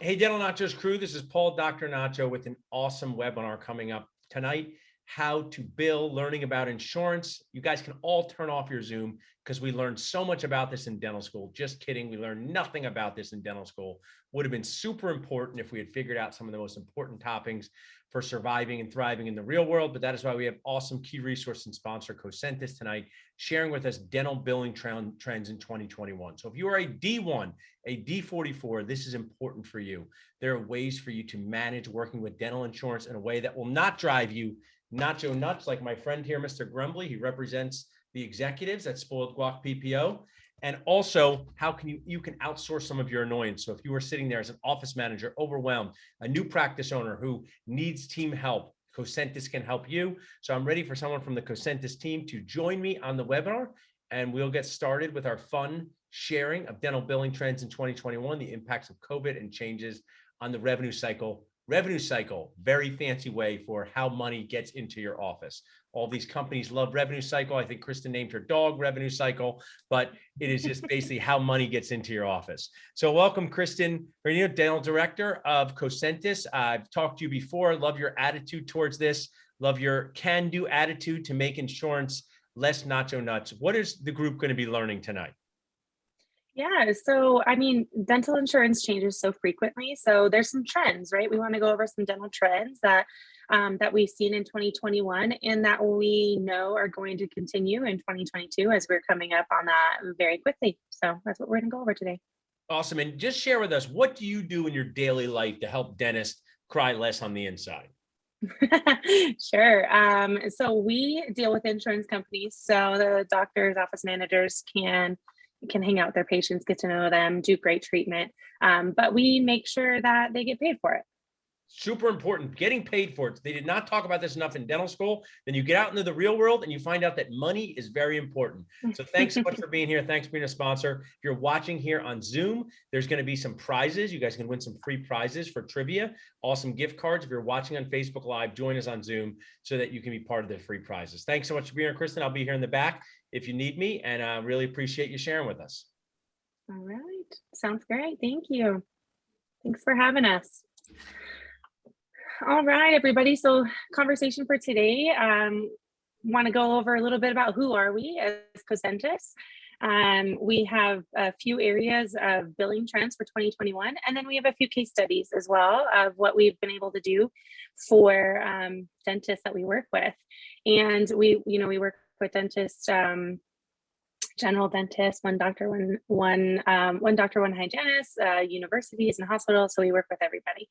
Hey, Dental Nachos crew, this is Paul, Dr. Nacho, with an awesome webinar coming up tonight. How to bill, learning about insurance. You guys can all turn off your Zoom because we learned so much about this in dental school. Just kidding. We learned nothing about this in dental school. Would have been super important if we had figured out some of the most important topics for surviving and thriving in the real world. But that is why we have awesome key resource and sponsor Cosentus tonight, sharing with us dental billing trends in 2021. So if you are a D1, a D44, this is important for you. There are ways for you to manage working with dental insurance in a way that will not drive you nacho nuts, like my friend here, Mr. Grumbly. He represents the executives at Spoiled Guac PPO. And also, how can you can outsource some of your annoyance. So if you are sitting there as an office manager, overwhelmed, a new practice owner who needs team help, Cosentus can help you. So I'm ready for someone from the Cosentus team to join me on the webinar, and we'll get started with our fun sharing of dental billing trends in 2021, the impacts of COVID and changes on the revenue cycle. Revenue cycle, very fancy way for how money gets into your office. All these companies love revenue cycle. I think Kristen named her dog revenue cycle, but it is just basically how money gets into your office. So welcome, Kristen, dental director of Cosentus. I've talked to you before. Love your attitude towards this. Love your can-do attitude to make insurance less nacho nuts. What is the group going to be learning tonight? Yeah, so I mean, dental insurance changes so frequently. So there's some trends, right? We want to go over some dental trends that we've seen in 2021 and that we know are going to continue in 2022 as we're coming up on that very quickly. So that's what we're going to go over today. Awesome. And just share with us, what do you do in your daily life to help dentists cry less on the inside? Sure. So we deal with insurance companies. So the doctors, office managers can hang out with their patients, get to know them, do great treatment. But we make sure that they get paid for it. Super important, getting paid for it. They did not talk about this enough in dental school. Then you get out into the real world and you find out that money is very important. So thanks so much for being here. Thanks for being a sponsor. If you're watching here on Zoom, there's going to be some prizes. You guys can win some free prizes for trivia, awesome gift cards. If you're watching on Facebook Live, join us on Zoom so that you can be part of the free prizes. Thanks so much for being here, Kristen. I'll be here in the back if you need me, and I really appreciate you sharing with us. All right. Sounds great. Thank you. Thanks for having us. All right, everybody. So conversation for today, want to go over a little bit about who are we as Cosentus. We have a few areas of billing trends for 2021, and then we have a few case studies as well of what we've been able to do for dentists that we work with. And we work with dentists, general dentists, one doctor, one hygienist, universities and hospitals. So we work with everybody.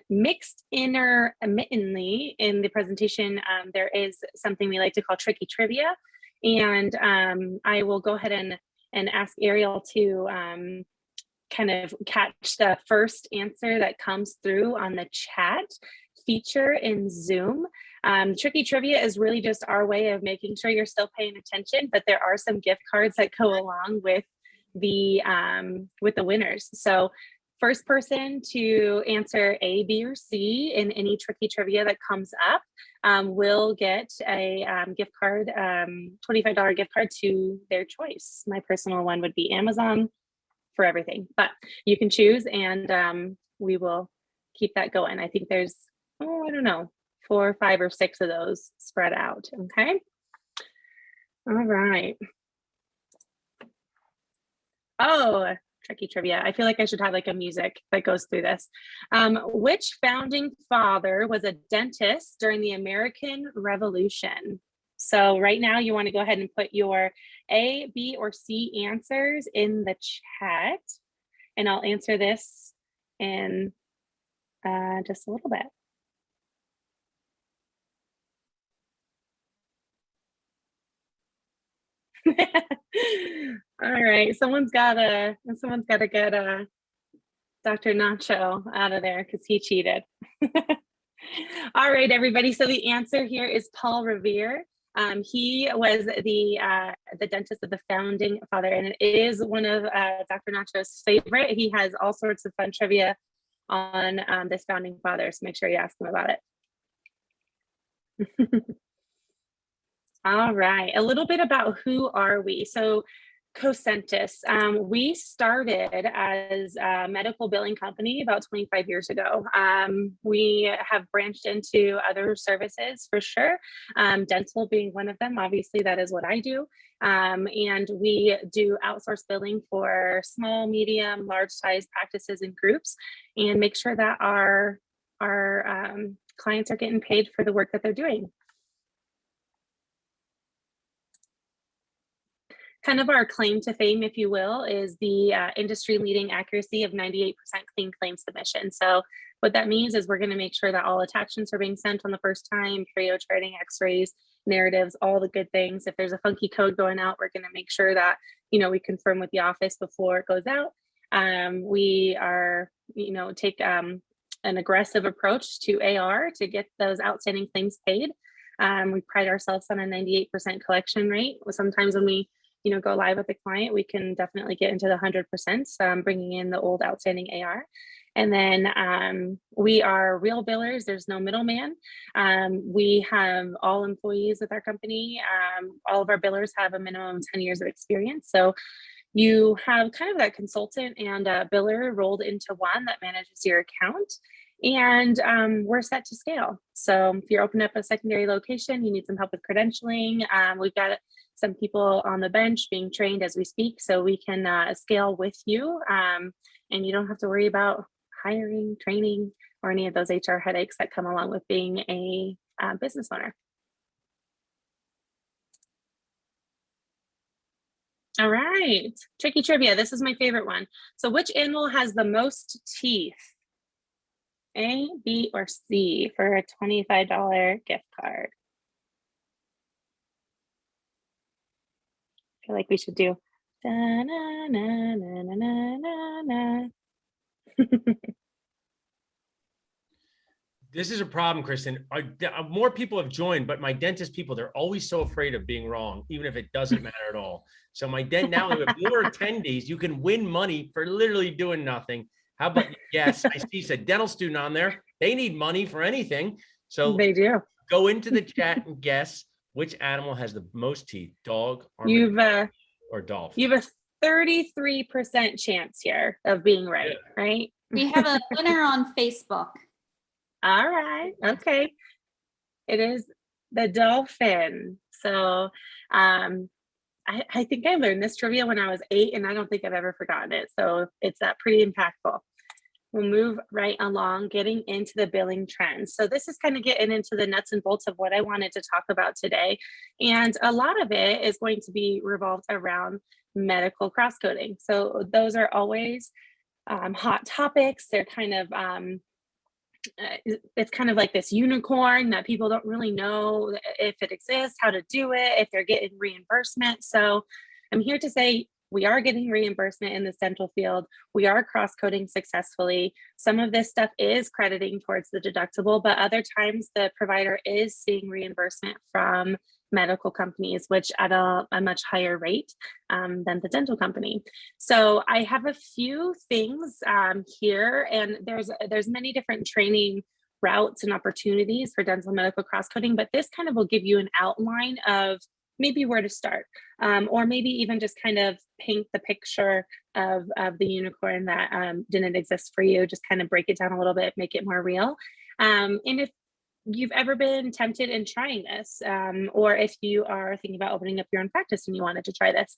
Mixed intermittently in the presentation, there is something we like to call tricky trivia. And I will go ahead and ask Ariel to kind of catch the first answer that comes through on the chat feature in Zoom. Tricky trivia is really just our way of making sure you're still paying attention, but there are some gift cards that go along with the winners. So first person to answer A, B, or C in any tricky trivia that comes up will get a gift card, $25 gift card to their choice. My personal one would be Amazon for everything, but you can choose, and we will keep that going. I think there's, I don't know, 4, 5, or 6 of those spread out. Okay. All right. Oh, tricky trivia. I feel like I should have like a music that goes through this. Which founding father was a dentist during the American Revolution? So right now you want to go ahead and put your A, B, or C answers in the chat, and I'll answer this in just a little bit. All right, someone's got to get Dr. Nacho out of there because he cheated. All right, everybody. So the answer here is Paul Revere. He was the dentist of the founding father, and it is one of Dr. Nacho's favorite. He has all sorts of fun trivia on this founding father, so make sure you ask him about it. All right, a little bit about who are we. So Cosentus. We started as a medical billing company about 25 years ago. We have branched into other services for sure, dental being one of them. Obviously, that is what I do. And we do outsource billing for small, medium, large size practices and groups, and make sure that our clients are getting paid for the work that they're doing. Kind of our claim to fame, if you will, is the industry leading accuracy of 98% clean claim submission. So what that means is we're going to make sure that all attachments are being sent on the first time, perio charting, x-rays, narratives, all the good things. If there's a funky code going out, we're going to make sure that, we confirm with the office before it goes out. We are, take an aggressive approach to AR to get those outstanding claims paid. We pride ourselves on a 98% collection rate. Sometimes when we go live with a client, we can definitely get into the 100%, bringing in the old outstanding AR. And then we are real billers. There's no middleman. We have all employees with our company. All of our billers have a minimum of 10 years of experience. So you have kind of that consultant and biller rolled into one that manages your account. And we're set to scale. So if you're opening up a secondary location, you need some help with credentialing. We've got some people on the bench being trained as we speak, so we can scale with you. And you don't have to worry about hiring, training, or any of those HR headaches that come along with being a business owner. All right, tricky trivia. This is my favorite one. So which animal has the most teeth? A, B, or C for a $25 gift card? I feel like we should do da-na-na-na-na-na-na. This is a problem, Kristen. More people have joined, but my dentist people, they're always so afraid of being wrong, even if it doesn't matter at all. So my now we have more attendees. You can win money for literally doing nothing. How about yes? I see a dental student on there. They need money for anything. So they do. Go into the chat and guess which animal has the most teeth, dog, or dolphin. You have a 33% chance here of being right, right? We have a winner on Facebook. All right. Okay. It is the dolphin. So I think I learned this trivia when I was 8, and I don't think I've ever forgotten it. So it's pretty impactful. We'll move right along, getting into the billing trends. So this is kind of getting into the nuts and bolts of what I wanted to talk about today. And a lot of it is going to be revolved around medical cross-coding. So those are always hot topics. They're kind of, it's kind of like this unicorn that people don't really know if it exists, how to do it, if they're getting reimbursement. So I'm here to say we are getting reimbursement in this dental field. We are cross-coding successfully. Some of this stuff is crediting towards the deductible, but other times the provider is seeing reimbursement from medical companies, which at a much higher rate than the dental company. So I have a few things here, and there's many different training routes and opportunities for dental medical cross-coding, but this kind of will give you an outline of maybe where to start, or maybe even just kind of paint the picture of the unicorn that didn't exist for you, just kind of break it down a little bit, make it more real. And if you've ever been tempted in trying this, or if you are thinking about opening up your own practice and you wanted to try this,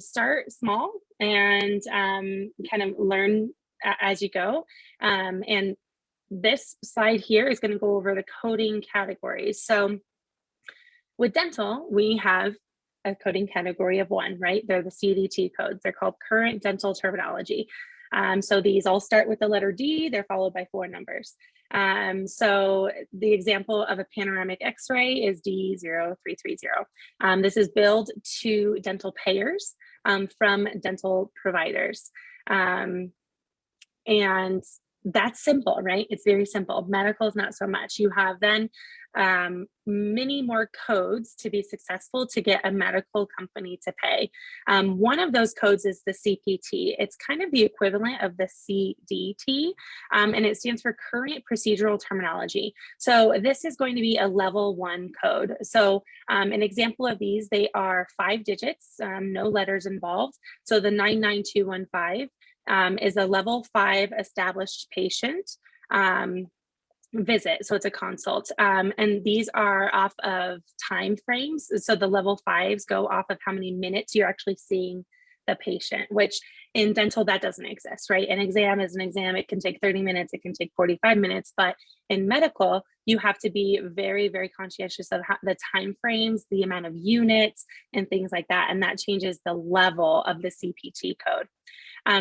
start small and kind of learn as you go. And this slide here is going to go over the coding categories. So with dental, we have a coding category of 1, right? They're the CDT codes. They're called current dental terminology. So these all start with the letter D. They're followed by 4 numbers. So the example of a panoramic x-ray is D0330. This is billed to dental payers from dental providers. And that's simple, right? It's very simple. Medical is not so much. You have then many more codes to be successful to get a medical company to pay. One of those codes is the CPT. It's kind of the equivalent of the CDT, and it stands for Current Procedural Terminology. So this is going to be a level 1 code. So an example of these, they are 5 digits, no letters involved. So the 99215 is a level 5 established patient visit. So it's a consult. And these are off of time frames. So the level 5s go off of how many minutes you're actually seeing the patient, which in dental, that doesn't exist, right? An exam is an exam. It can take 30 minutes. It can take 45 minutes. But in medical, you have to be very, very conscientious of the time frames, the amount of units, and things like that. And that changes the level of the CPT code.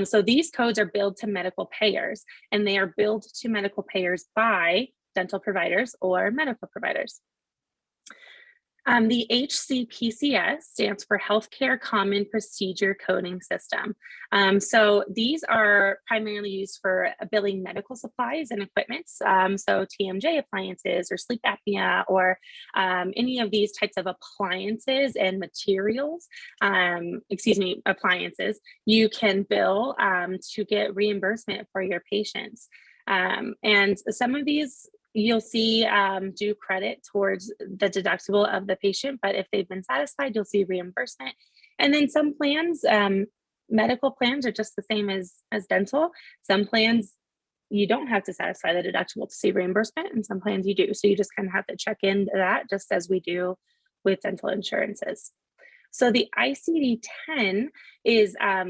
So these codes are billed to medical payers, and they are billed to medical payers by dental providers or medical providers. The HCPCS stands for Healthcare Common Procedure Coding System. So these are primarily used for billing medical supplies and equipment. So TMJ appliances or sleep apnea or any of these types of appliances and materials, appliances, you can bill to get reimbursement for your patients. And some of these you'll see do credit towards the deductible of the patient, but if they've been satisfied, you'll see reimbursement. And then some plans, medical plans are just the same as dental. Some plans, you don't have to satisfy the deductible to see reimbursement, and some plans you do. So you just kind of have to check into that, just as we do with dental insurances. So the ICD-10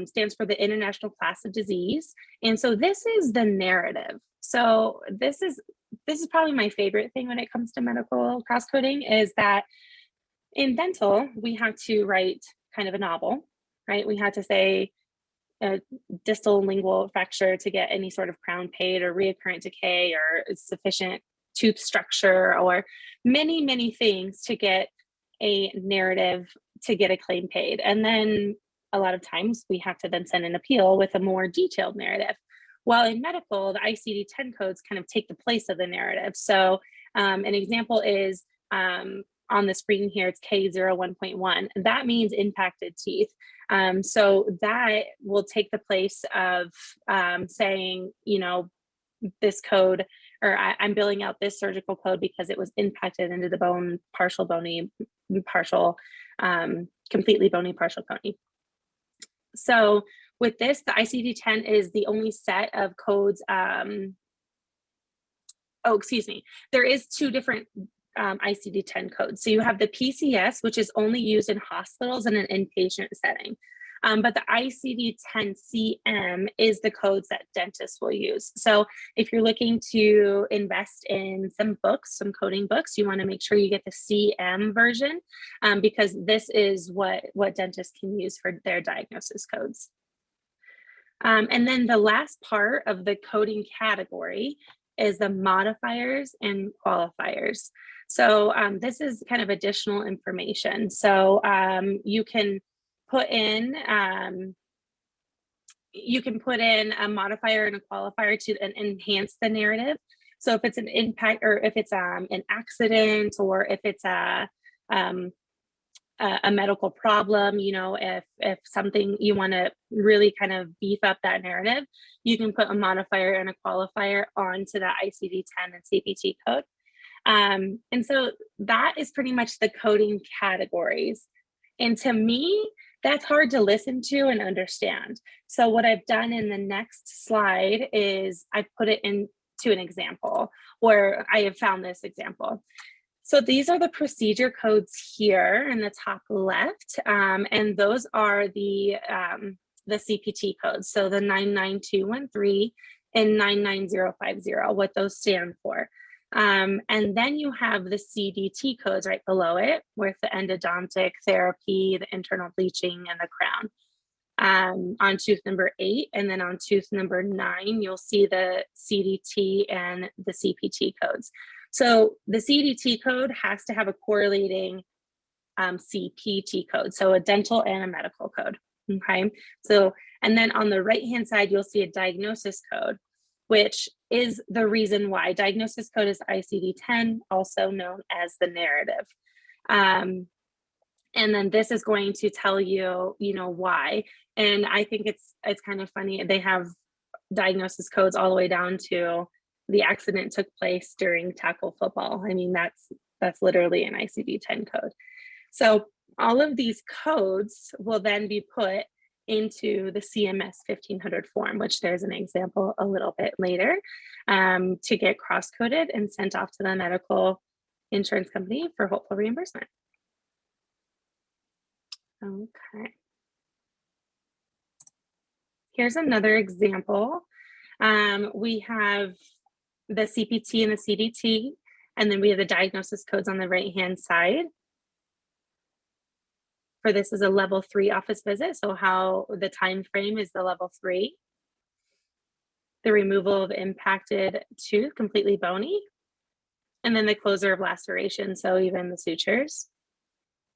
stands for the International Class of Disease. And so this is the narrative. So this is probably my favorite thing when it comes to medical cross-coding, is that in dental, we have to write kind of a novel, right? We had to say distal lingual fracture to get any sort of crown paid, or recurrent decay, or sufficient tooth structure, or many, many things to get a narrative to get a claim paid. And then a lot of times we have to then send an appeal with a more detailed narrative. While in medical, the ICD-10 codes kind of take the place of the narrative. So an example is on the screen here, it's K01.1. That means impacted teeth. So that will take the place of saying, this code, or I'm billing out this surgical code because it was impacted into the bone, partial bony, partial, completely bony, partial bony. So with this, the ICD-10 is the only set of codes. There is 2 different ICD-10 codes. So you have the PCS, which is only used in hospitals in an inpatient setting. But the ICD-10-CM is the codes that dentists will use. So if you're looking to invest in some books, some coding books, you want to make sure you get the CM version, because this is what dentists can use for their diagnosis codes. And then the last part of the coding category is the modifiers and qualifiers. So this is kind of additional information. So you can put in a modifier and a qualifier to enhance the narrative. So if it's an impact, or if it's an accident, or if it's a medical problem, if something you want to really kind of beef up that narrative, you can put a modifier and a qualifier onto the ICD-10 and CPT code. And so that is pretty much the coding categories. And to me, that's hard to listen to and understand. So what I've done in the next slide is I put it into an example where I have found this example. So these are the procedure codes here in the top left, and those are the CPT codes. So the 99213 and 99050, what those stand for. And then you have the CDT codes right below it, with the endodontic therapy, the internal bleaching, and the crown. On tooth number 8, and then on tooth number 9, you'll see the CDT and the CPT codes. So the CDT code has to have a correlating CPT code, so a dental and a medical code. Okay, so, and then on the right hand side, you'll see a diagnosis code. which is the reason why. Diagnosis code is ICD-10, also known as the narrative. And then this is going to tell you, why. And I think it's kind of funny. They have diagnosis codes all the way down to the accident took place during tackle football. I mean, that's literally an ICD-10 code. So all of these codes will then be put into the CMS 1500 form, which there's an example a little bit later, to get cross-coded and sent off to the medical insurance company for hopeful reimbursement. Okay. Here's another example. We have the CPT and the CDT, and then we have the diagnosis codes on the right-hand side. For this is a level 3 office visit, so how the time frame is the level 3. The removal of impacted tooth, completely bony, and then the closure of laceration, so even the sutures,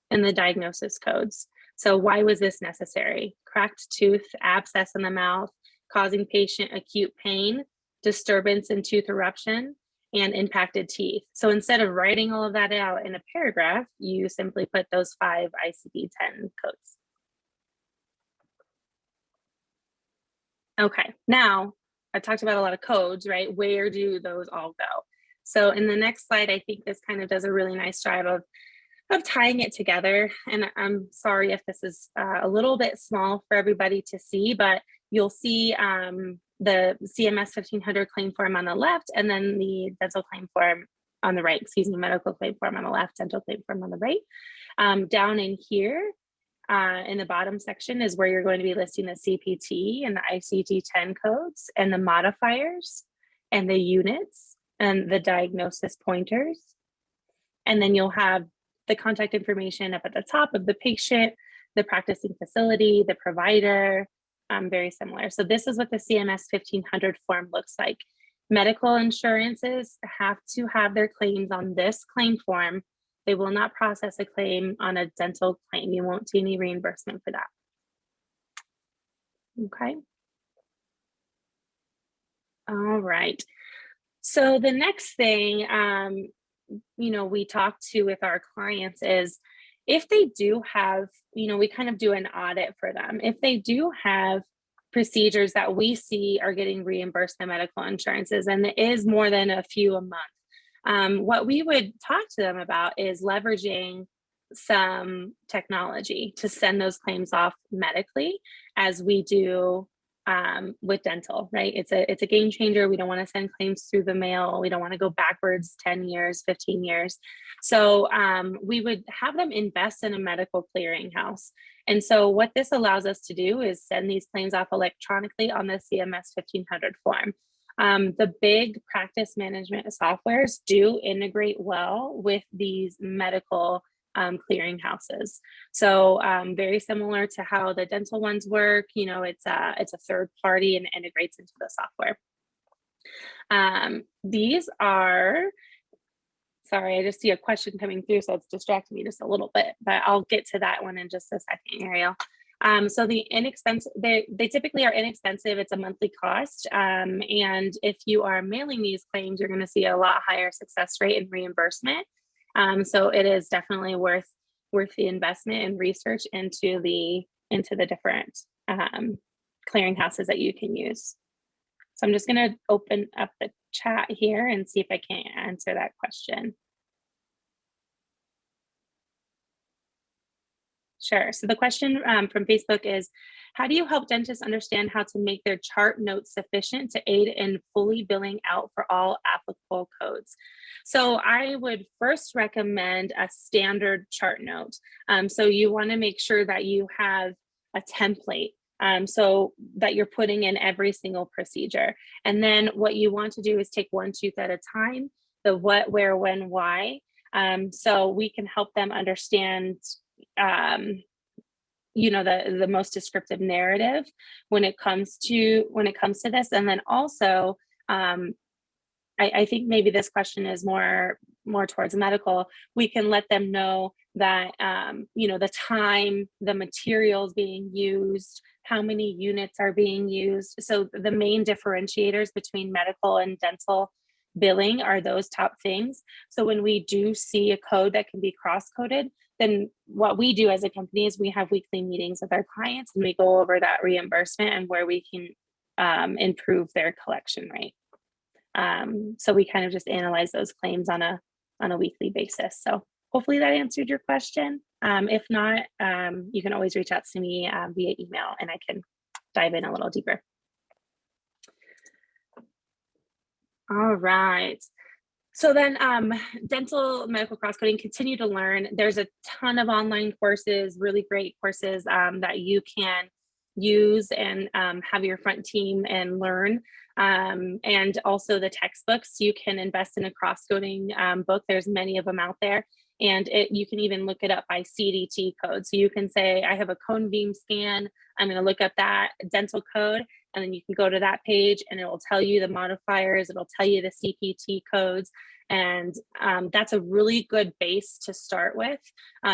and the diagnosis codes. So why was this necessary? Cracked tooth, abscess in the mouth, causing patient acute pain, disturbance in tooth eruption, and impacted teeth. So instead of writing all of that out in a paragraph, you simply put those 5 ICD-10 codes. Okay, now I've talked about a lot of codes, right? Where do those all go? So in the next slide, I think this kind of does a really nice job of tying it together. And I'm sorry if this is a little bit small for everybody to see, but you'll see the CMS 1500 claim form on the left, and then the dental claim form on the right, medical claim form on the left, dental claim form on the right. Down in here, in the bottom section is where you're going to be listing the CPT and the ICD-10 codes and the modifiers and the units and the diagnosis pointers. And then you'll have the contact information up at the top of the patient, the practicing facility, the provider, very similar. So this is what the CMS 1500 form looks like. Medical insurances have to have their claims on this claim form. They will not process a claim on a dental claim. You won't see any reimbursement for that. Okay. All right. So the next thing, we talk to with our clients is if they do have, we kind of do an audit for them. If they do have procedures that we see are getting reimbursed by medical insurances, and it is more than a few a month, what we would talk to them about is leveraging some technology to send those claims off medically, as we do with dental, right? It's a game changer. We don't want to send claims through the mail. We don't want to go backwards 10 years, 15 years. So we would have them invest in a medical clearinghouse. And so what this allows us to do is send these claims off electronically on the CMS 1500 form. The big practice management softwares do integrate well with these medical clearinghouses. So very similar to how the dental ones work, it's a third party and integrates into the software. These are, sorry, I just see a question coming through, so it's distracting me just a little bit, but I'll get to that one in just a second, Ariel. So the inexpensive, they typically are inexpensive. It's a monthly cost. And if you are mailing these claims, you're going to see a lot higher success rate and reimbursement. So it is definitely worth the investment and research into the different clearinghouses that you can use. So I'm just going to open up the chat here and see if I can answer that question. Sure. So the question from Facebook is, how do you help dentists understand how to make their chart notes sufficient to aid in fully billing out for all applicable codes? So I would first recommend a standard chart note. So you want to make sure that you have a template so that you're putting in every single procedure. And then what you want to do is take one tooth at a time, the what, where, when, why. So we can help them understand the most descriptive narrative when it comes to this. And then also I think maybe this question is more towards medical. We can let them know that the time, the materials being used, how many units are being used. So the main differentiators between medical and dental billing are those top things. So when we do see a code that can be cross-coded, then what we do as a company is we have weekly meetings with our clients and we go over that reimbursement and where we can improve their collection rate. So we kind of just analyze those claims on a weekly basis. So hopefully that answered your question. If not, you can always reach out to me via email and I can dive in a little deeper. All right. So then dental medical cross-coding, continue to learn. There's a ton of online courses, really great courses that you can use and have your front team and learn. And also the textbooks, you can invest in a cross-coding book. There's many of them out there. And you can even look it up by CDT code. So you can say, I have a cone beam scan. I'm going to look up that dental code. And then you can go to that page and it will tell you the modifiers. It'll tell you the CPT codes. And that's a really good base to start with.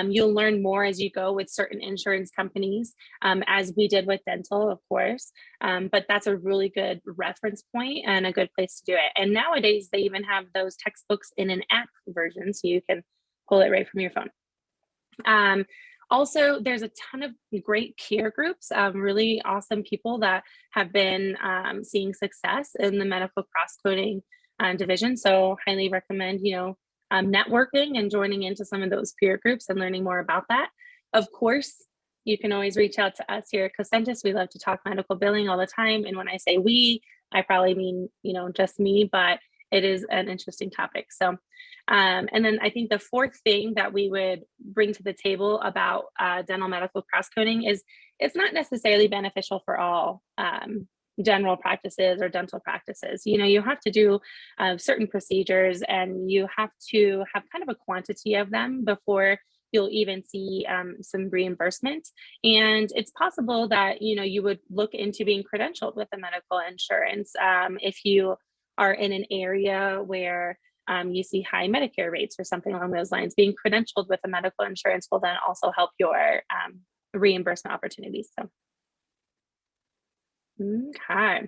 You'll learn more as you go with certain insurance companies, as we did with dental, of course. But that's a really good reference point and a good place to do it. And nowadays, they even have those textbooks in an app version, so you can pull it right from your phone. Also, there's a ton of great peer groups, really awesome people that have been seeing success in the medical cross-coding division. So highly recommend, networking and joining into some of those peer groups and learning more about that. Of course, you can always reach out to us here at Cosentus. We love to talk medical billing all the time. And when I say we, I probably mean, just me, but it is an interesting topic. So, and then I think the fourth thing that we would bring to the table about dental medical cross-coding is it's not necessarily beneficial for all general practices or dental practices. You have to do certain procedures and you have to have kind of a quantity of them before you'll even see some reimbursement. And it's possible that, you would look into being credentialed with a medical insurance if you are in an area where you see high Medicare rates or something along those lines. Being credentialed with a medical insurance will then also help your reimbursement opportunities. So, okay.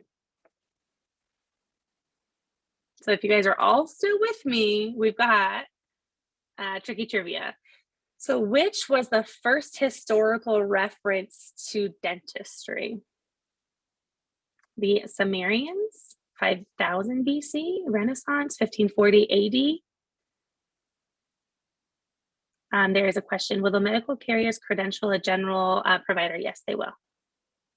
So if you guys are all still with me, we've got tricky trivia. So which was the first historical reference to dentistry? The Sumerians, 5000 BC, Renaissance, 1540 AD. There is a question, will the medical carriers credential a general provider? Yes, they will.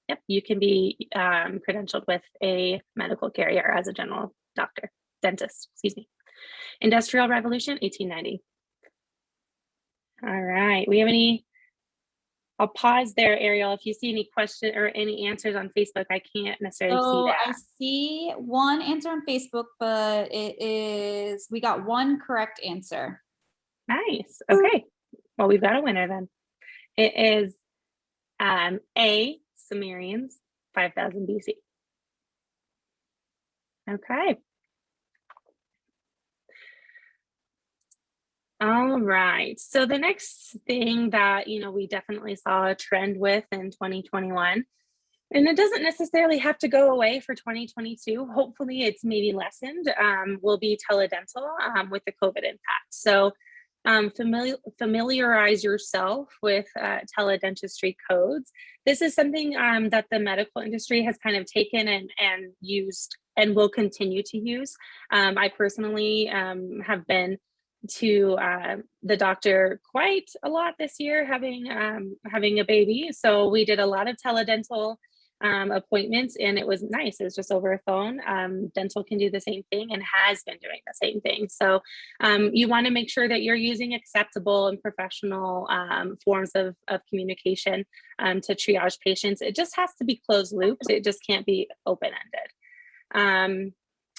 Yep, you can be credentialed with a medical carrier as a general dentist, excuse me. Industrial Revolution, 1890. All right, we have any, I'll pause there, Ariel. If you see any question or any answers on Facebook, I can't necessarily see that. I see one answer on Facebook, but we got one correct answer. Nice, okay. Well, we've got a winner then. It is A, Sumerians, 5000 BC. Okay. All right. So the next thing that, we definitely saw a trend with in 2021, and it doesn't necessarily have to go away for 2022. Hopefully it's maybe lessened, will be teledental with the COVID impact. So familiarize yourself with teledentistry codes. This is something that the medical industry has kind of taken and used and will continue to use. I personally have been to the doctor quite a lot this year, having a baby. So we did a lot of teledental appointments and it was nice. It was just over a phone. Dental can do the same thing and has been doing the same thing. So you want to make sure that you're using acceptable and professional forms of communication to triage patients. It just has to be closed loops. It just can't be open-ended.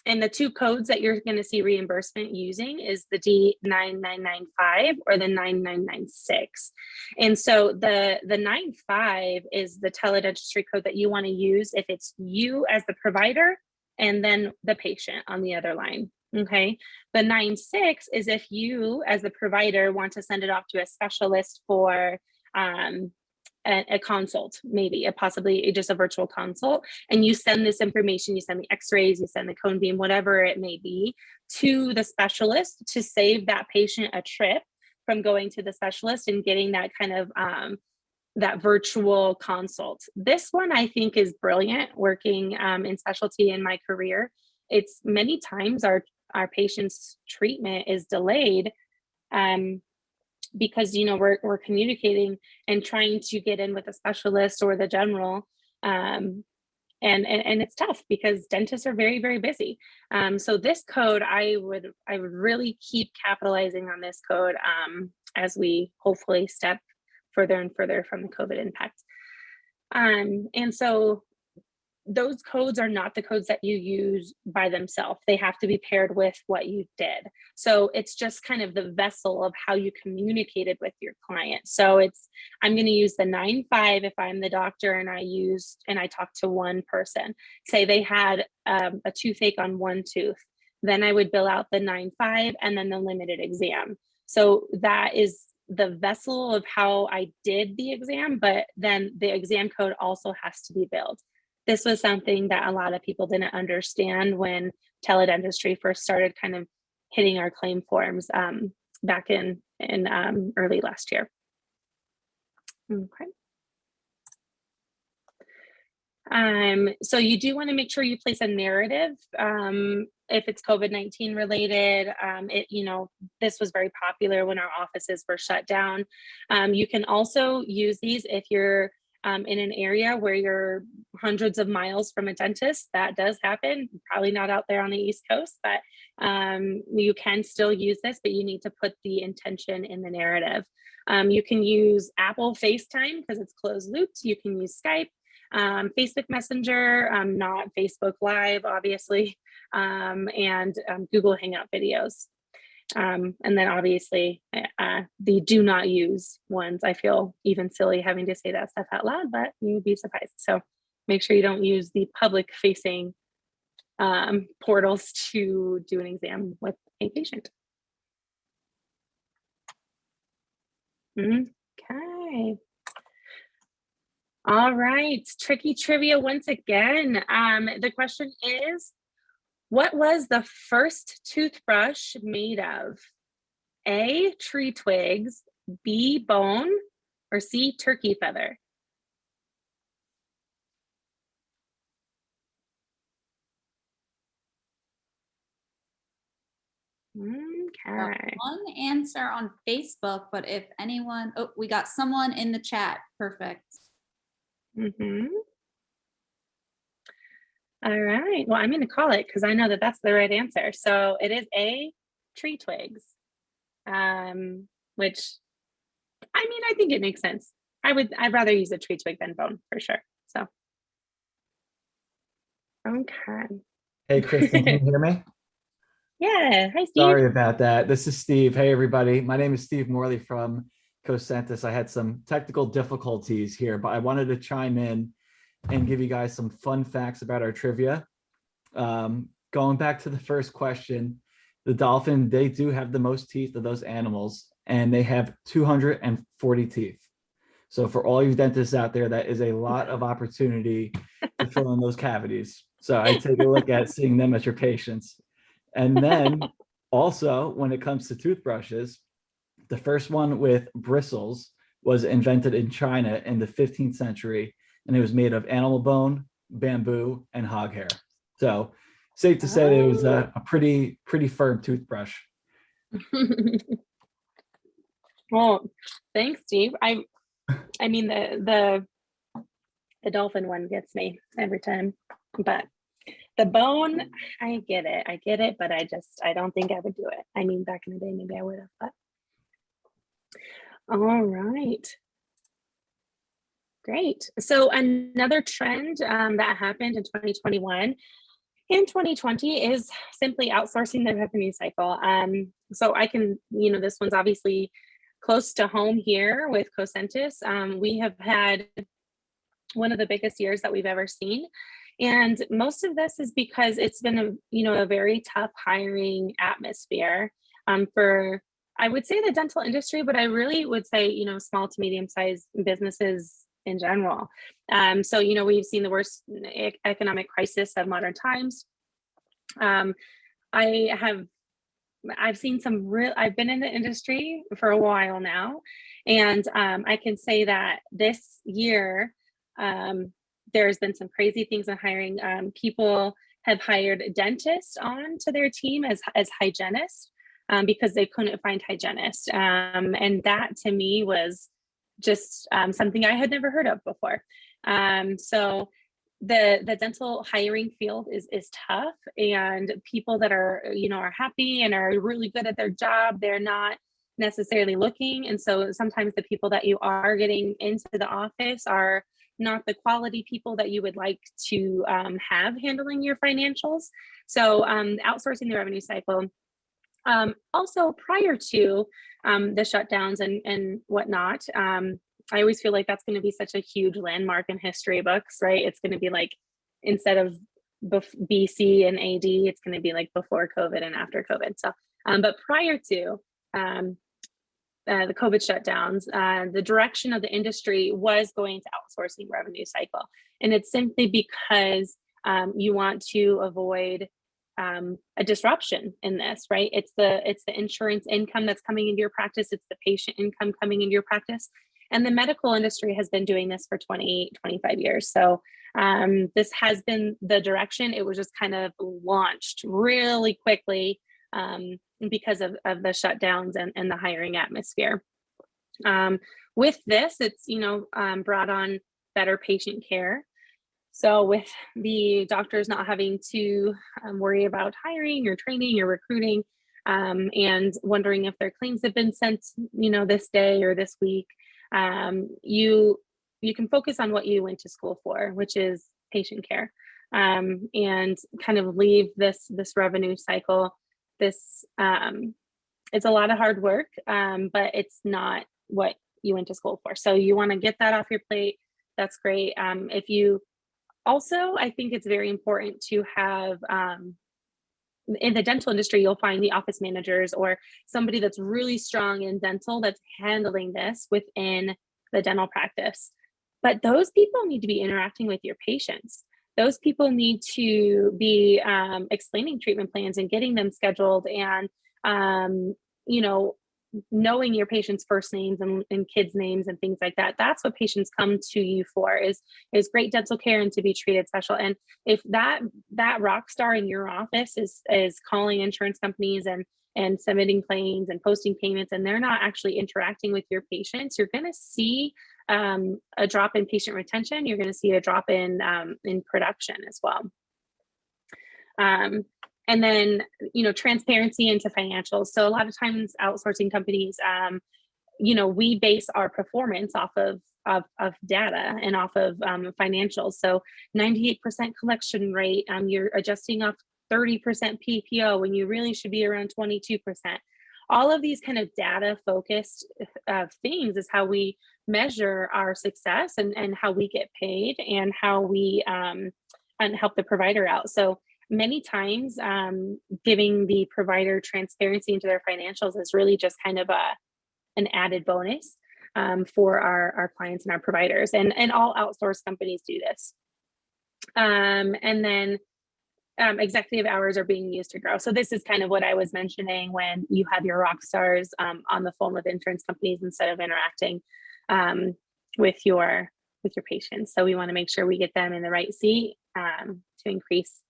And the two codes that you're going to see reimbursement using is the D9995 or the 9996. And so the 95 is the teledentistry code that you want to use if it's you as the provider and then the patient on the other line. Okay. The 96 is if you as the provider want to send it off to a specialist for a consult, maybe possibly just a virtual consult, and you send this information, you send the x-rays, you send the cone beam, whatever it may be, to the specialist to save that patient a trip from going to the specialist and getting that kind of that virtual consult. This one I think is brilliant, working in specialty in my career. It's many times our patients' treatment is delayed because, you know, we're communicating and trying to get in with a specialist or the general. And it's tough because dentists are very, very busy. So this code, I would really keep capitalizing on this code as we hopefully step further and further from the COVID impact. And so those codes are not the codes that you use by themselves. They have to be paired with what you did. So it's just kind of the vessel of how you communicated with your client. So I'm going to use the 9-5 if I'm the doctor and I talked to one person. Say they had a toothache on one tooth. Then I would bill out the 9-5 and then the limited exam. So that is the vessel of how I did the exam, but then the exam code also has to be billed. This was something that a lot of people didn't understand when teledentistry first started kind of hitting our claim forms back in early last year. Okay. So you do want to make sure you place a narrative if it's COVID-19 related. This was very popular when our offices were shut down. You can also use these if you're in an area where you're hundreds of miles from a dentist. That does happen, probably not out there on the East Coast, but you can still use this, but you need to put the intention in the narrative. You can use Apple FaceTime because it's closed looped. You can use Skype, Facebook Messenger, not Facebook Live, obviously, and Google Hangout videos. And then obviously the do not use ones. I feel even silly having to say that stuff out loud, but you'd be surprised. So make sure you don't use the public facing portals to do an exam with a patient. Okay. All right, tricky trivia once again. The question is, what was the first toothbrush made of? A, tree twigs, B, bone, or C, turkey feather? Okay. One answer on Facebook, but if anyone, we got someone in the chat. Perfect. All right. Well, I'm going to call it because I know that that's the right answer. So it is A, tree twigs, which, I mean, I think it makes sense. I'd rather use a tree twig than bone for sure. So, okay. Hey, Kristen, can you hear me? Yeah. Hi, Steve. Sorry about that. This is Steve. Hey, everybody. My name is Steve Morley from Cosentus. I had some technical difficulties here, but I wanted to chime in and give you guys some fun facts about our trivia. Going back to the first question, the dolphin, they do have the most teeth of those animals, and they have 240 teeth. So for all you dentists out there, that is a lot of opportunity to fill in those cavities. So I take a look at seeing them as your patients. And then also, when it comes to toothbrushes, the first one with bristles was invented in China in the 15th century, and it was made of animal bone, bamboo, and hog hair. So safe to say it was a pretty firm toothbrush. Well, thanks, Steve. I mean, the dolphin one gets me every time, but the bone, I get it, but I don't think I would do it. I mean, back in the day, maybe I would have, but. All right. Great. So another trend that happened in 2021 and 2020 is simply outsourcing the revenue cycle. So I can, this one's obviously close to home here with Cosentus. We have had one of the biggest years that we've ever seen. And most of this is because it's been a very tough hiring atmosphere for, I would say, the dental industry, but I really would say, small to medium-sized businesses in general. So, we've seen the worst economic crisis of modern times. I've seen I've been in the industry for a while now, and I can say that this year, there's been some crazy things in hiring. People have hired dentists onto their team as hygienists because they couldn't find hygienists. And that to me was just something I had never heard of before. So the dental hiring field is tough, and people that are happy and are really good at their job, they're not necessarily looking. And so sometimes the people that you are getting into the office are not the quality people that you would like to have handling your financials. So outsourcing the revenue cycle. Also prior to the shutdowns and whatnot, I always feel like that's going to be such a huge landmark in history books, right? It's going to be like, instead of BC and AD, it's going to be like before COVID and after COVID. So, but prior to the COVID shutdowns, the direction of the industry was going to outsourcing revenue cycle. And it's simply because you want to avoid a disruption in this, right? It's the insurance income that's coming into your practice. It's the patient income coming into your practice. And the medical industry has been doing this for 20, 25 years. So this has been the direction. It was just kind of launched really quickly because of the shutdowns and the hiring atmosphere. With this, it's, brought on better patient care. So with the doctors not having to worry about hiring or training or recruiting and wondering if their claims have been sent, this day or this week, you can focus on what you went to school for, which is patient care, and kind of leave this revenue cycle. This it's a lot of hard work, but it's not what you went to school for. So you want to get that off your plate. That's great. If you also, I think it's very important to have, in the dental industry, you'll find the office managers or somebody that's really strong in dental that's handling this within the dental practice. But those people need to be interacting with your patients. Those people need to be explaining treatment plans and getting them scheduled, and knowing your patients' first names and kids' names and things like that. That's what patients come to you for, is great dental care and to be treated special. And if that rock star in your office is calling insurance companies and submitting claims and posting payments, and they're not actually interacting with your patients, you're going to see a drop in patient retention. You're going to see a drop in production as well. And then, transparency into financials. So a lot of times outsourcing companies, we base our performance off of data and off of financials. So 98% collection rate, you're adjusting off 30% PPO when you really should be around 22%. All of these kind of data focused things is how we measure our success and how we get paid and how we and help the provider out. So many times giving the provider transparency into their financials is really just kind of an added bonus for our clients and our providers, and all outsourced companies do this. And then executive hours are being used to grow. So this is kind of what I was mentioning when you have your rock stars on the phone with insurance companies instead of interacting with your patients. So we want to make sure we get them in the right seat to increase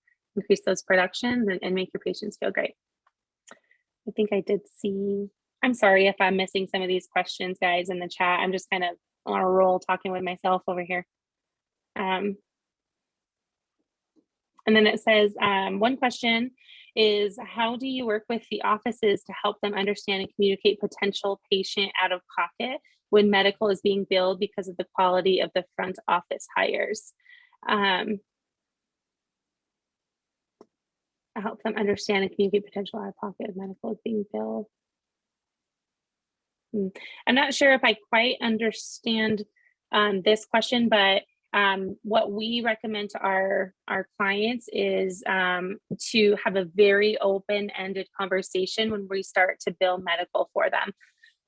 those productions and make your patients feel great. I think I did see, I'm sorry if I'm missing some of these questions, guys, in the chat. I'm just kind of on a roll talking with myself over here. And then it says, one question is, how do you work with the offices to help them understand and communicate potential patient out of pocket when medical is being billed because of the quality of the front office hires? Help them understand and communicate potential out of pocket of medical is being billed. I'm not sure if I quite understand this question, but what we recommend to our clients is to have a very open-ended conversation when we start to bill medical for them.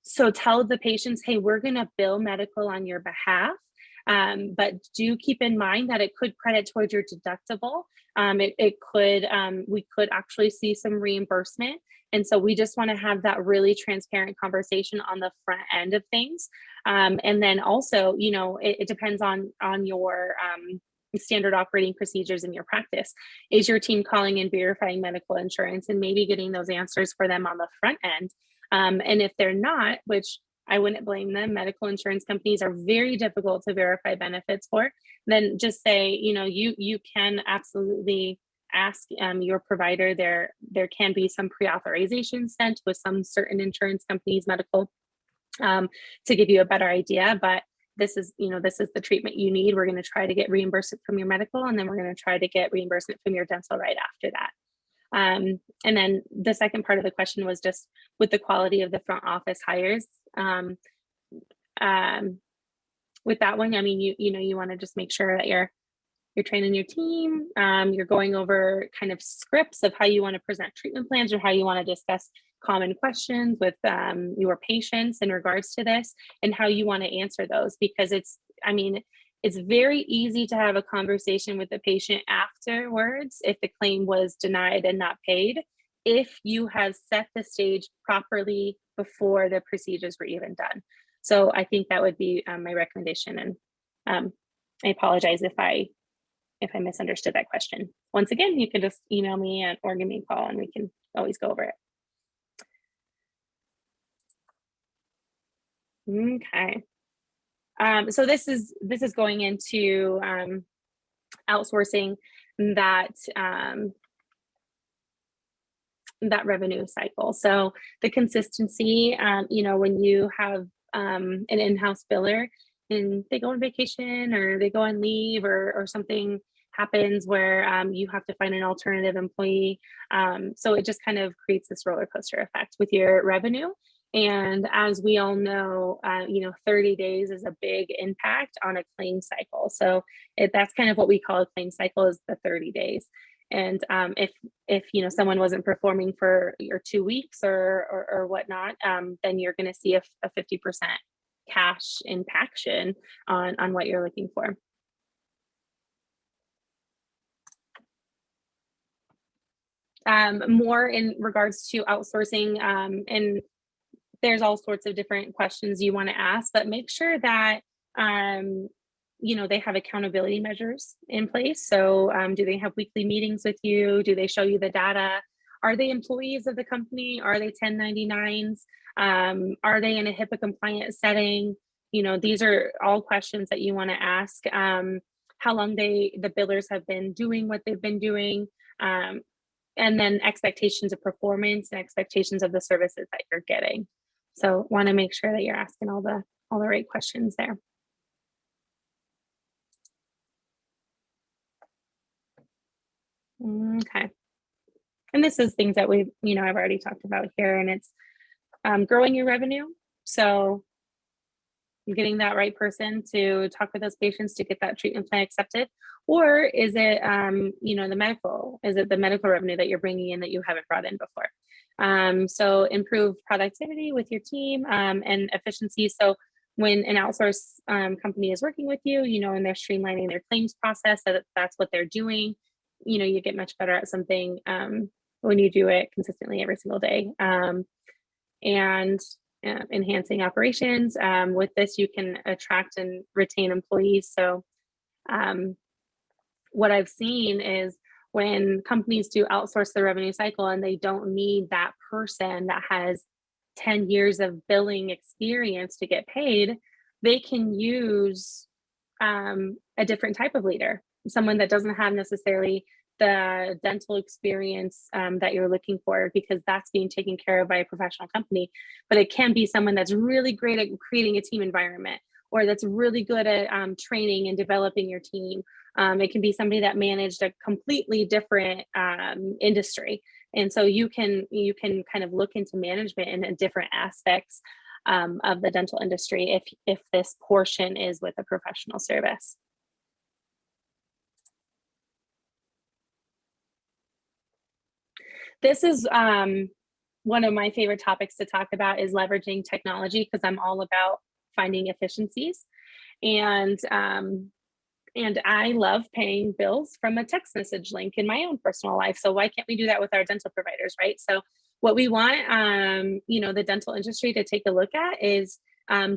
So tell the patients, hey, we're going to bill medical on your behalf. But do keep in mind that it could credit towards your deductible. We could actually see some reimbursement. And so we just want to have that really transparent conversation on the front end of things. And then also, it depends on your standard operating procedures in your practice. Is your team calling and verifying medical insurance and maybe getting those answers for them on the front end? And if they're not, which I wouldn't blame them, medical insurance companies are very difficult to verify benefits for, then just say, you can absolutely ask your provider. There can be some pre-authorization sent with some certain insurance companies, medical, to give you a better idea. But this is the treatment you need. We're going to try to get reimbursement from your medical, and then we're going to try to get reimbursement from your dental right after that. And then the second part of the question was just with the quality of the front office hires. With that one, I mean, you want to just make sure that you're training your team. You're going over kind of scripts of how you want to present treatment plans or how you want to discuss common questions with your patients in regards to this, and how you want to answer those, because it's very easy to have a conversation with the patient afterwards if the claim was denied and not paid, if you have set the stage properly before the procedures were even done. So I think that would be my recommendation. And I apologize if I misunderstood that question. Once again, you can just email me or give me a call and we can always go over it. Okay. So this is going into outsourcing that revenue cycle. So the consistency, when you have an in-house biller and they go on vacation or they go on leave or something happens where you have to find an alternative employee. So it just kind of creates this roller coaster effect with your revenue. And as we all know, 30 days is a big impact on a claim cycle. So that's kind of what we call a claim cycle, is the 30 days. And if someone wasn't performing for your 2 weeks or whatnot, then you're going to see a 50% cash impaction on what you're looking for. More in regards to outsourcing, and there's all sorts of different questions you want to ask, but make sure that they have accountability measures in place. So do they have weekly meetings with you? Do they show you the data? Are they employees of the company? Are they 1099s? Are they in a HIPAA compliant setting? These are all questions that you want to ask. How long the billers have been doing what they've been doing, and then expectations of performance and expectations of the services that you're getting. So want to make sure that you're asking all the right questions there. Okay. And this is things that I've already talked about here, and it's growing your revenue. So getting that right person to talk with those patients to get that treatment plan accepted, or is it, the medical? Is it the medical revenue that you're bringing in that you haven't brought in before? So improve productivity with your team and efficiency. So when an outsource company is working with you, and they're streamlining their claims process, so that's what they're doing, you get much better at something when you do it consistently every single day. And enhancing operations. With this, you can attract and retain employees. So what I've seen is when companies do outsource the revenue cycle and they don't need that person that has 10 years of billing experience to get paid, they can use a different type of leader, someone that doesn't have necessarily the dental experience that you're looking for, because that's being taken care of by a professional company. But it can be someone that's really great at creating a team environment, or that's really good at training and developing your team. It can be somebody that managed a completely different industry. And so you can kind of look into management in different aspects of the dental industry if this portion is with a professional service. This is one of my favorite topics to talk about, is leveraging technology, because I'm all about finding efficiencies. And I love paying bills from a text message link in my own personal life. So why can't we do that with our dental providers, right? So what we want, the dental industry to take a look at is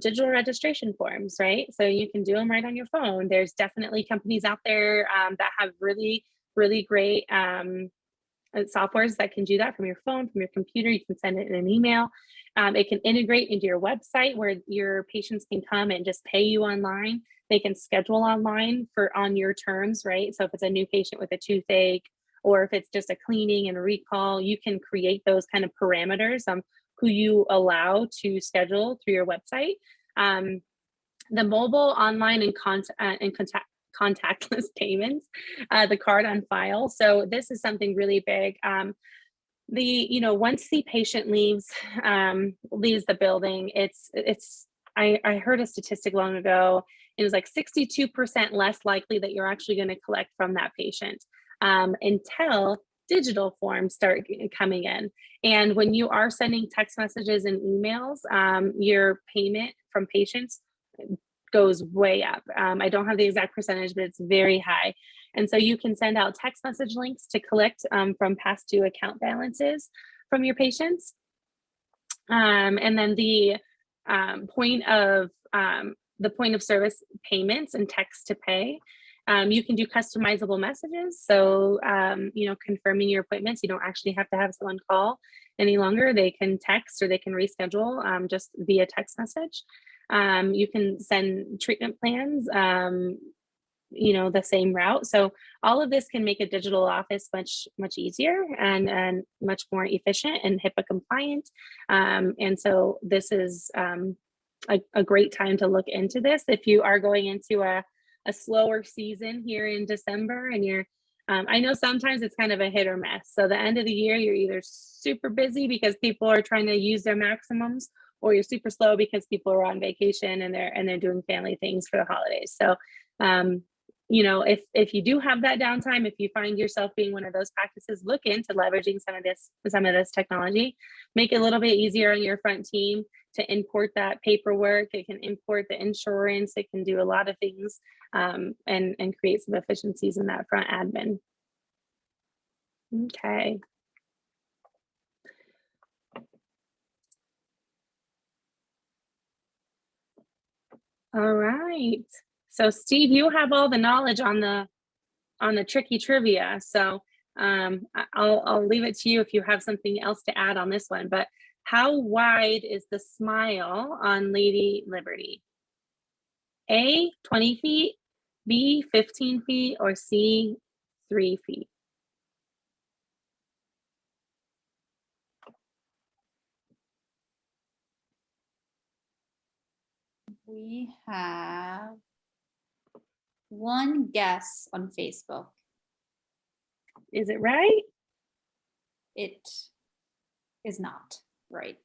digital registration forms, right? So you can do them right on your phone. There's definitely companies out there that have really, really great softwares that can do that from your phone, from your computer. You can send it in an email. It can integrate into your website where your patients can come and just pay you online. They can schedule online on your terms, right? So if it's a new patient with a toothache, or if it's just a cleaning and a recall, you can create those kind of parameters on who you allow to schedule through your website. The mobile, online, and contactless payments, the card on file. So this is something really big. Once the patient leaves the building, I heard a statistic long ago. It was like 62% less likely that you're actually going to collect from that patient until digital forms start coming in. And when you are sending text messages and emails, your payment from patients goes way up. I don't have the exact percentage, but it's very high. And so you can send out text message links to collect from past due account balances from your patients. And then the point of service payments and text to pay. You can do customizable messages. So, confirming your appointments, you don't actually have to have someone call any longer. They can text or they can reschedule just via text message. You can send treatment plans, the same route. So all of this can make a digital office much, much easier and much more efficient and HIPAA compliant. And so this is a great time to look into this. If you are going into a slower season here in December and I know sometimes it's kind of a hit or miss. So the end of the year, you're either super busy because people are trying to use their maximums, or you're super slow because people are on vacation and they're doing family things for the holidays. So, if you do have that downtime, if you find yourself being one of those practices, look into leveraging some of this technology. Make it a little bit easier on your front team to import that paperwork. It can import the insurance. It can do a lot of things and create some efficiencies in that front admin. Okay. All right. So Steve, you have all the knowledge on the tricky trivia. So I'll leave it to you if you have something else to add on this one. But how wide is the smile on Lady Liberty? A, 20 feet, B, 15 feet, or C, 3 feet? We have one guess on Facebook. Is it right? It is not right.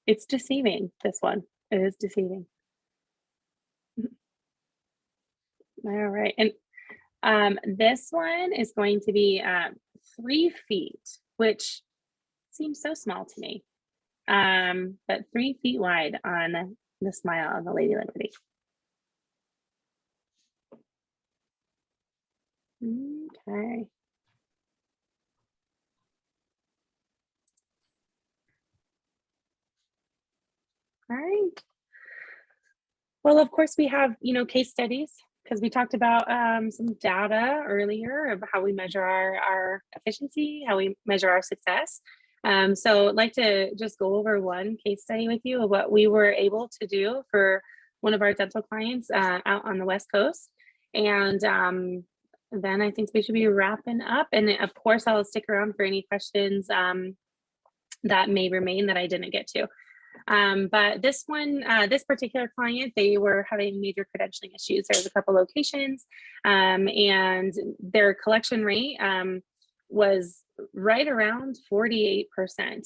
It's deceiving, this one. It is deceiving. All right. And this one is going to be 3 feet, which seems so small to me. But 3 feet wide on the smile of the Lady Liberty. Okay. All right. Well, of course, we have, case studies, because we talked about some data earlier of how we measure our efficiency, how we measure our success. So I'd like to just go over one case study with you of what we were able to do for one of our dental clients out on the West Coast. And then I think we should be wrapping up. And of course, I'll stick around for any questions that may remain that I didn't get to. But this particular client, they were having major credentialing issues. There's a couple locations and their collection rate was right around 48%.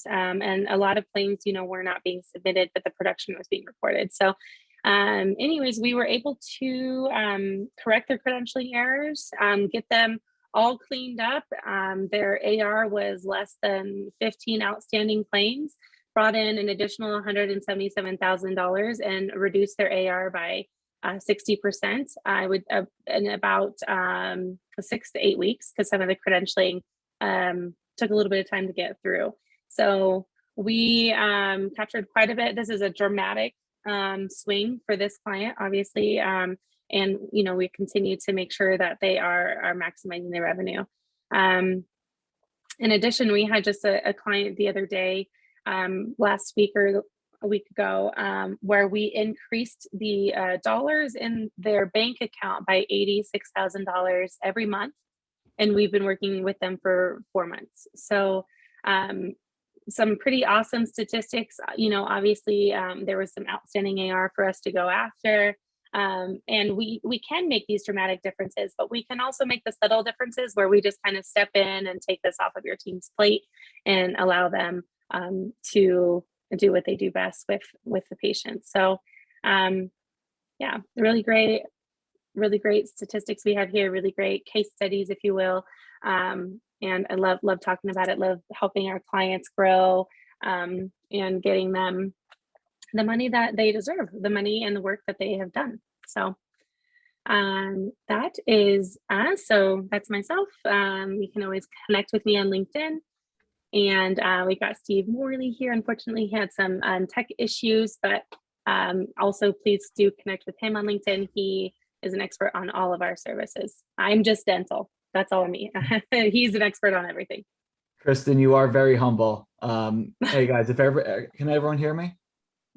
And a lot of claims, were not being submitted, but the production was being reported. So anyways, we were able to correct their credentialing errors, get them all cleaned up. Their AR was less than 15 outstanding claims, brought in an additional $177,000 and reduced their AR by 60%. I would in about 6 to 8 weeks, because some of the credentialing took a little bit of time to get through. So we captured quite a bit. This is a dramatic swing for this client, obviously. And we continue to make sure that they are maximizing their revenue. In addition, we had just a client the other day, last week or a week ago, where we increased the dollars in their bank account by $86,000 every month. And we've been working with them for 4 months. So some pretty awesome statistics. Obviously there was some outstanding AR for us to go after. And we can make these dramatic differences, but we can also make the subtle differences where we just kind of step in and take this off of your team's plate and allow them to do what they do best with the patients. So yeah, really great statistics we have here, really great case studies, if you will. And I love talking about it, love helping our clients grow and getting them the money that they deserve, the money and the work that they have done. So that is us. So that's myself. You can always connect with me on LinkedIn. And we got Steve Morley here. Unfortunately, he had some tech issues, but also please do connect with him on LinkedIn. He is an expert on all of our services. I'm just dental. That's all me. He's an expert on everything. Kristen, you are very humble. Hey guys, can everyone hear me?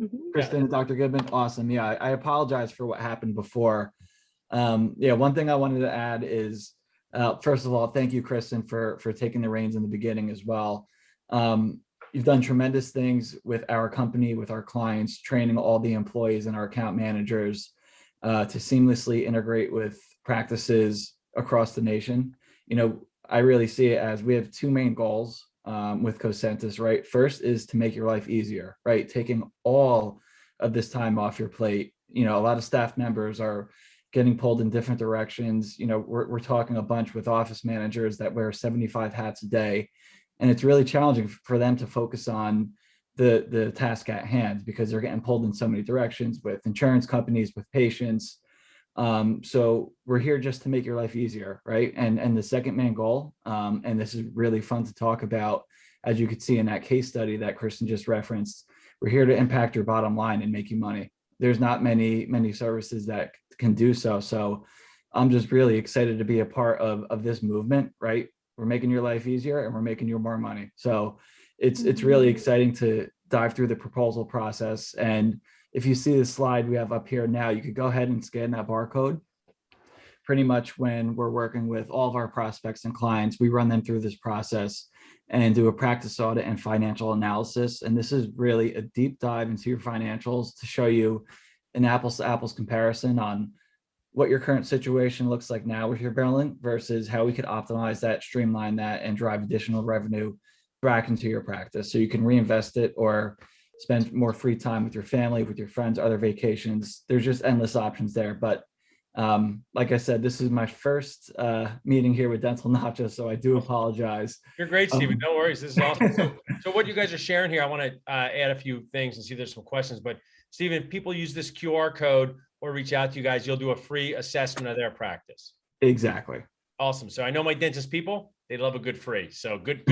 Mhm. Kristen, Dr. Goodman, awesome. Yeah, I apologize for what happened before. Yeah, one thing I wanted to add is, first of all, thank you, Kristen, for taking the reins in the beginning as well. You've done tremendous things with our company, with our clients, training all the employees and our account managers to seamlessly integrate with practices across the nation. I really see it as we have two main goals with Cosentus, right? First is to make your life easier, right? Taking all of this time off your plate. A lot of staff members are getting pulled in different directions. We're talking a bunch with office managers that wear 75 hats a day, and it's really challenging for them to focus on the task at hand because they're getting pulled in so many directions with insurance companies, with patients. So we're here just to make your life easier, right? And the second main goal, and this is really fun to talk about, as you could see in that case study that Kristen just referenced, we're here to impact your bottom line and make you money. There's not many services that can do so. So I'm just really excited to be a part of this movement, right? We're making your life easier and we're making you more money. So it's really exciting to dive through the proposal process. And if you see the slide we have up here now, you could go ahead and scan that barcode. Pretty much when we're working with all of our prospects and clients, we run them through this process and do a practice audit and financial analysis. And this is really a deep dive into your financials to show you an apples to apples comparison on what your current situation looks like now with your billing versus how we could optimize that, streamline that, and drive additional revenue back into your practice so you can reinvest it or spend more free time with your family, with your friends, other vacations. There's just endless options there. But like I said, this is my first meeting here with Dental Nachos, so I do apologize. You're great, Stephen. No worries. This is awesome. So what you guys are sharing here, I want to add a few things and see if there's some questions. But Stephen, people use this QR code or reach out to you guys, you'll do a free assessment of their practice. Exactly. Awesome. So I know my dentist people, they love a good free. So good.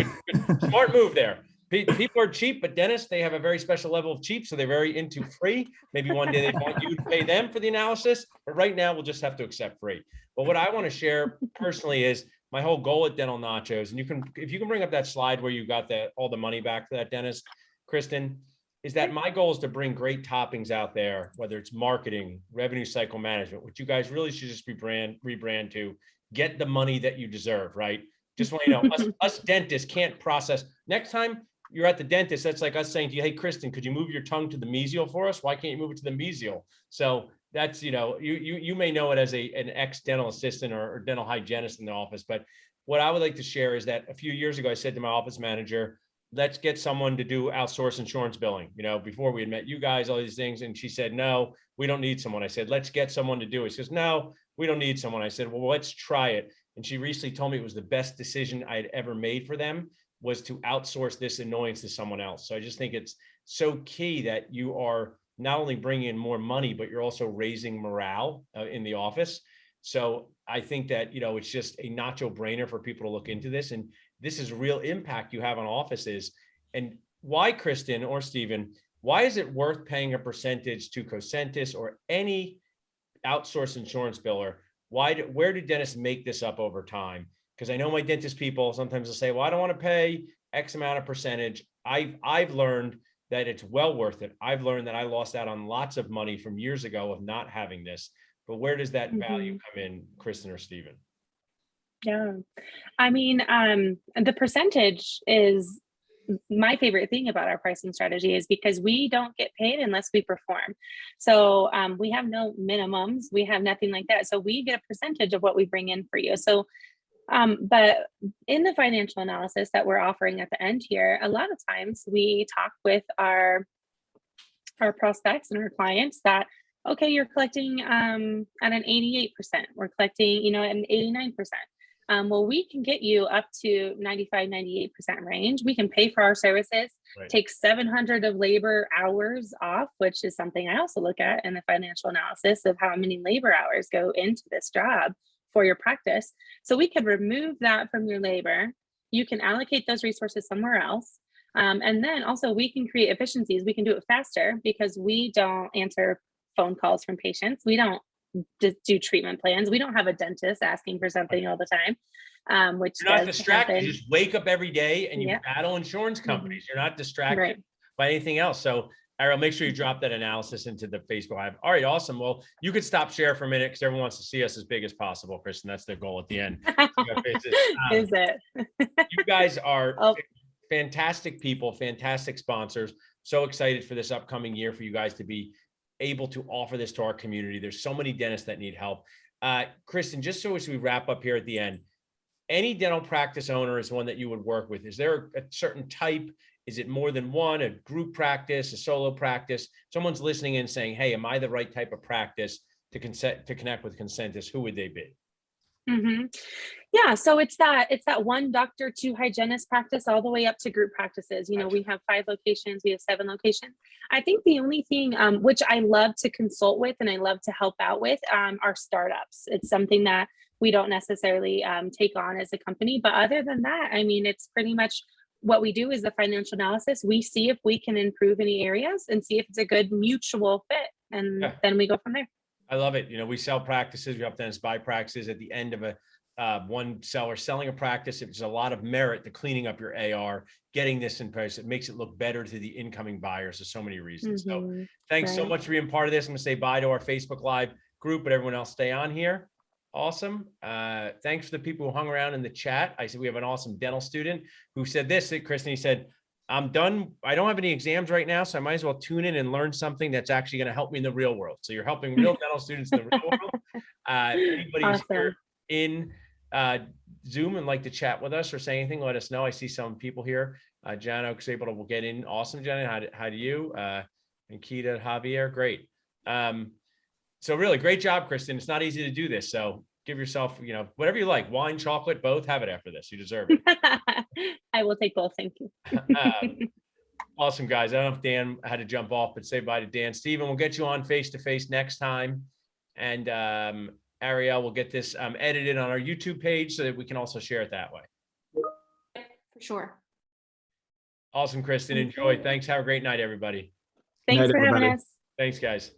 Smart move there. People are cheap, but dentists, they have a very special level of cheap. So they're very into free. Maybe one day they want you to pay them for the analysis, but right now we'll just have to accept free. But what I want to share personally is my whole goal at Dental Nachos. And if you can bring up that slide where you got all the money back to that dentist, Kristen, is that my goal is to bring great toppings out there, whether it's marketing, revenue cycle management, which you guys really should just rebrand to get the money that you deserve, right? Just want you to know, us dentists can't process. Next time you're at the dentist, that's like us saying to you, hey, Kristen, could you move your tongue to the mesial for us? Why can't you move it to the mesial? So that's, you may know it as an ex-dental assistant or dental hygienist in the office. But what I would like to share is that a few years ago, I said to my office manager, let's get someone to do outsource insurance billing. Before we had met you guys, all these things. And she said, no, we don't need someone. I said, let's get someone to do it. She says, no, we don't need someone. I said, well, let's try it. And she recently told me it was the best decision I had ever made for them, was to outsource this annoyance to someone else. So I just think it's so key that you are not only bringing in more money, but you're also raising morale in the office. So I think that, you know, it's just a nacho brainer for people to look into this. And this is real impact you have on offices. And why, Kristen or Stephen, why is it worth paying a percentage to Cosentus or any outsourced insurance biller? Where do dentists make this up over time? Because I know my dentist people sometimes will say, well, I don't want to pay X amount of percentage. I've learned that it's well worth it. I've learned that I lost out on lots of money from years ago of not having this. But where does that value come in, Kristen or Stephen? Yeah, I mean, the percentage is my favorite thing about our pricing strategy, is because we don't get paid unless we perform. So we have no minimums, we have nothing like that. So we get a percentage of what we bring in for you. So, but in the financial analysis that we're offering at the end here, a lot of times we talk with our prospects and our clients that, okay, you're collecting at an 88%, we're collecting, you know, at an 89%. Well, we can get you up to 95, 98% range. We can pay for our services, take 700 of labor hours off, which is something I also look at in the financial analysis of how many labor hours go into this job for your practice. So we can remove that from your labor. You can allocate those resources somewhere else. And then also we can create efficiencies. We can do it faster because we don't answer phone calls from patients. We don't do treatment plans. We don't have a dentist asking for something all the time, which you're not distracted. happen. You just wake up every day and you battle insurance companies. You're not distracted by anything else. So Ariel, make sure you drop that analysis into the Facebook Live. All right, awesome. Well, you could stop share for a minute because everyone wants to see us as big as possible, Kristen. That's their goal at the end. Is it? You guys are fantastic people, fantastic sponsors. So excited for this upcoming year for you guys to be able to offer this to our community. There's so many dentists that need help. Kristen, just so as we wrap up here at the end, any dental practice owner is one that you would work with. Is there a certain type? Is it more than one, a group practice, a solo practice? Someone's listening in saying, hey, am I the right type of practice to connect with Cosentus? Who would they be? Yeah, so it's that one doctor, two hygienist practice all the way up to group practices. You know, we have 5 locations, we have 7 locations. I think the only thing which I love to consult with and I love to help out with are startups. It's something that we don't necessarily take on as a company, but other than that, I mean, it's pretty much what we do is the financial analysis. We see if we can improve any areas and see if it's a good mutual fit, and then we go from there. I love it. You know, we sell practices, we help dentists buy practices. At the end of one seller selling a practice, if there's a lot of merit to cleaning up your AR, getting this in place, it makes it look better to the incoming buyers for so many reasons. So thanks so much for being part of this. I'm gonna say bye to our Facebook Live group, but everyone else stay on here. Awesome. Thanks for the people who hung around in the chat. I said we have an awesome dental student who said this, Kristen, he said, I'm done. I don't have any exams right now, so I might as well tune in and learn something that's actually going to help me in the real world. So you're helping real dental students in the real world. Anybody's here in Zoom and like to chat with us or say anything, let us know. I see some people here. Jano was able to get in. Awesome, Jano. How do you? And Kita, Javier, great. So really great job, Kristen. It's not easy to do this. So give yourself, you know, whatever you like, wine, chocolate, both, have it after this. You deserve it. I will take both. Thank you. Awesome, guys. I don't know if Dan had to jump off, but say bye to Dan. Stephen, we'll get you on face-to-face next time. And Ariel will get this edited on our YouTube page so that we can also share it that way. For sure. Awesome, Kristen. Enjoy. Thanks. Have a great night, everybody. Thanks for having us. Thanks, guys.